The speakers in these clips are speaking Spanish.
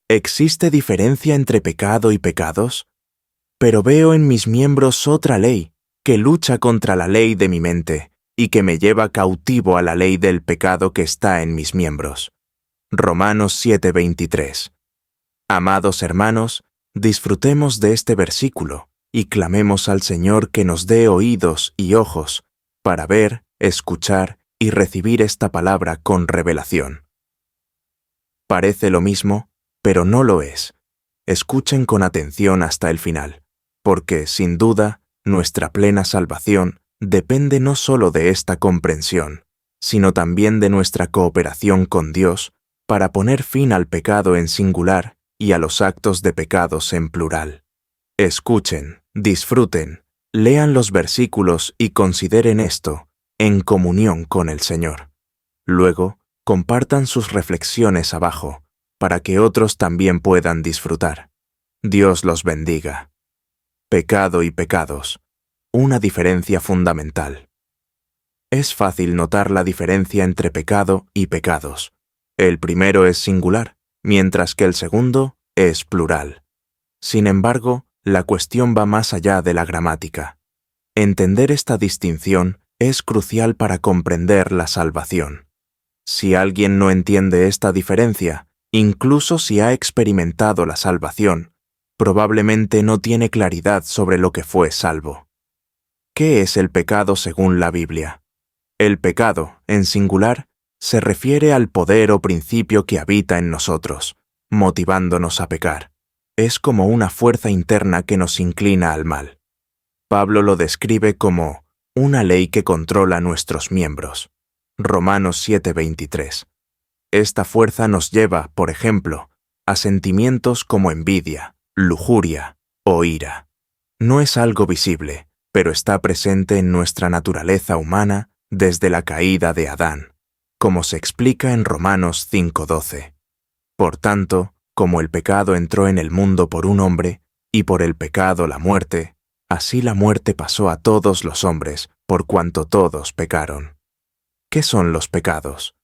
¿Existe diferencia entre pecado y pecados? Pero veo en mis miembros otra ley, que lucha contra la ley de mi mente, y que me lleva cautivo a la ley del pecado que está en mis miembros. Romanos 7:23. Amados hermanos, disfrutemos de este versículo, y clamemos al Señor que nos dé oídos y ojos, para ver, escuchar y recibir esta palabra con revelación. Parece lo mismo, pero no lo es. Escuchen con atención hasta el final, porque, sin duda, nuestra plena salvación depende no solo de esta comprensión, sino también de nuestra cooperación con Dios para poner fin al pecado en singular y a los actos de pecados en plural. Escuchen, disfruten, lean los versículos y consideren esto en comunión con el Señor. Luego, compartan sus reflexiones abajo, para que otros también puedan disfrutar. Dios los bendiga. Pecado y pecados. Una diferencia fundamental. Es fácil notar la diferencia entre pecado y pecados. El primero es singular, mientras que el segundo es plural. Sin embargo, la cuestión va más allá de la gramática. Entender esta distinción es crucial para comprender la salvación. Si alguien no entiende esta diferencia, incluso si ha experimentado la salvación, probablemente no tiene claridad sobre lo que fue salvo. ¿Qué es el pecado según la Biblia? El pecado, en singular, se refiere al poder o principio que habita en nosotros, motivándonos a pecar. Es como una fuerza interna que nos inclina al mal. Pablo lo describe como una ley que controla nuestros miembros. Romanos 7:23. Esta fuerza nos lleva, por ejemplo, a sentimientos como envidia, lujuria o ira. No es algo visible, pero está presente en nuestra naturaleza humana desde la caída de Adán, como se explica en Romanos 5:12. Por tanto, como el pecado entró en el mundo por un hombre, y por el pecado la muerte, así la muerte pasó a todos los hombres, por cuanto todos pecaron. ¿Qué son los pecados?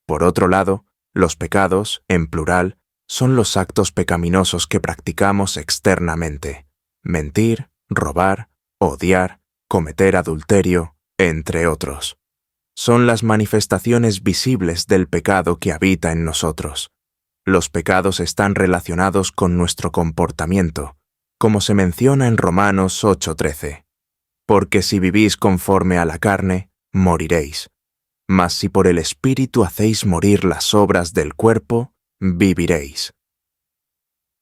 Por otro lado, los pecados, en plural, son los actos pecaminosos que practicamos externamente: mentir, robar, odiar, cometer adulterio, entre otros. Son las manifestaciones visibles del pecado que habita en nosotros. Los pecados están relacionados con nuestro comportamiento, como se menciona en Romanos 8:13. Porque si vivís conforme a la carne, moriréis. Mas si por el Espíritu hacéis morir las obras del cuerpo, viviréis.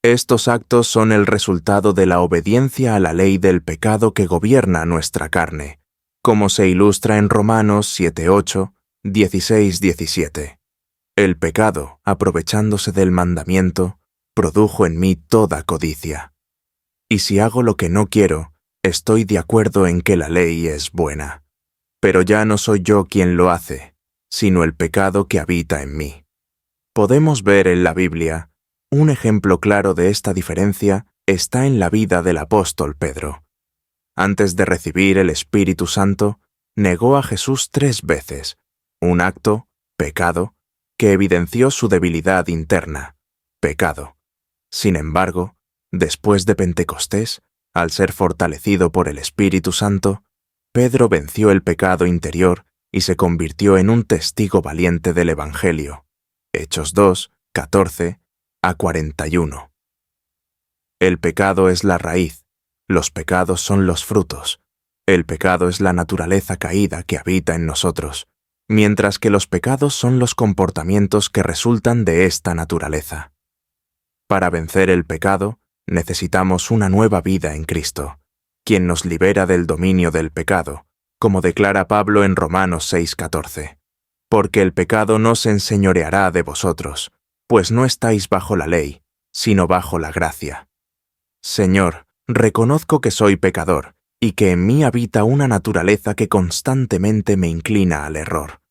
Estos actos son el resultado de la obediencia a la ley del pecado que gobierna nuestra carne, como se ilustra en Romanos 7:8, 16:17. El pecado, aprovechándose del mandamiento, produjo en mí toda codicia. Y si hago lo que no quiero, estoy de acuerdo en que la ley es buena. Pero ya no soy yo quien lo hace, sino el pecado que habita en mí. Podemos ver en la Biblia un ejemplo claro de esta diferencia está en la vida del apóstol Pedro. Antes de recibir el Espíritu Santo, negó a Jesús 3 veces, un acto, pecado, que evidenció su debilidad interna, pecado. Sin embargo, después de Pentecostés, al ser fortalecido por el Espíritu Santo, Pedro venció el pecado interior y se convirtió en un testigo valiente del Evangelio. Hechos 2, 14 a 41. El pecado es la raíz, los pecados son los frutos. El pecado es la naturaleza caída que habita en nosotros, mientras que los pecados son los comportamientos que resultan de esta naturaleza. Para vencer el pecado, necesitamos una nueva vida en Cristo, quien nos libera del dominio del pecado, como declara Pablo en Romanos 6:14. Porque el pecado no se enseñoreará de vosotros, pues no estáis bajo la ley, sino bajo la gracia. Señor, reconozco que soy pecador, y que en mí habita una naturaleza que constantemente me inclina al error.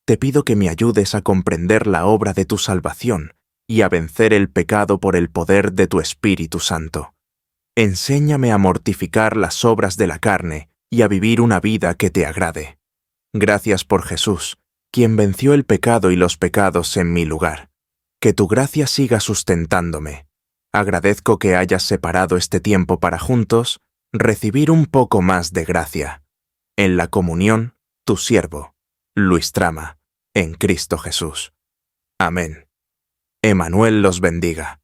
Te pido que me ayudes a comprender la obra de tu salvación y a vencer el pecado por el poder de tu Espíritu Santo. Enséñame a mortificar las obras de la carne y a vivir una vida que te agrade. Gracias por Jesús, quien venció el pecado y los pecados en mi lugar. Que tu gracia siga sustentándome. Agradezco que hayas separado este tiempo para juntos recibir un poco más de gracia. En la comunión, tu siervo, Luis Trama, en Cristo Jesús. Amén. Emmanuel los bendiga.